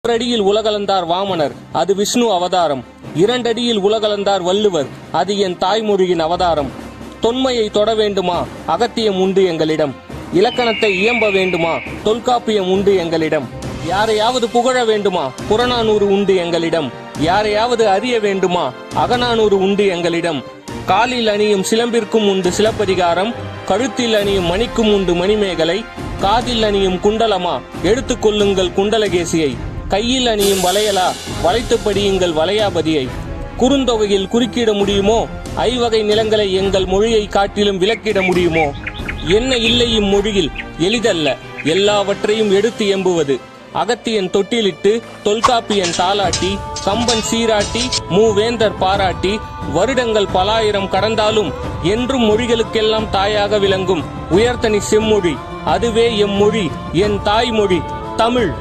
1 உலகளந்தார் வாமனர், அது விஷ்ணு அவதாரம். 2 அடியில் உலகளந்தார் வள்ளுவர், அது என் தாய்மொழியின் அவதாரம். தொன்மையை தொட வேண்டுமா, அகத்தியம் உண்டு எங்களிடம். இலக்கணத்தை இயம்ப வேண்டுமா, தொல்காப்பியம் உண்டு எங்களிடம். யாரையாவது புகழ வேண்டுமா, புறநானூறு உண்டு எங்களிடம். யாரையாவது அறிய வேண்டுமா, அகநானூறு உண்டு எங்களிடம். காலில் அணியும் சிலம்பிற்கும் உண்டு சிலப்பதிகாரம், கழுத்தில் அணியும் மணிக்கும் உண்டு மணிமேகலை. காதில் அணியும் குண்டலமா, எடுத்துக் கொள்ளுங்கள் குண்டலகேசியை. கையில் அணியும் வளையலா, வளைத்து படியுங்கள் வளையாபதியை. குறுந்தொகையில் குறுக்கிட முடியுமோ, ஐவகை நிலங்களை எங்கள் மொழியை காட்டிலும் விளக்கிட முடியுமோ? என்ன இல்லை இம்மொழியில், எளிதல்ல எல்லாவற்றையும் எடுத்து எம்புவது. அகத்தியன் தொட்டிலிட்டு, தொல்காப்பியன் தாலாட்டி, கம்பன் சீராட்டி, மூவேந்தர் பாராட்டி, வருடங்கள் பலாயிரம் கடந்தாலும் என்றும் மொழிகளுக்கெல்லாம் தாயாக விளங்கும் உயர்தனி செம்மொழி, அதுவே எம்மொழி, என் தாய்மொழி தமிழ்.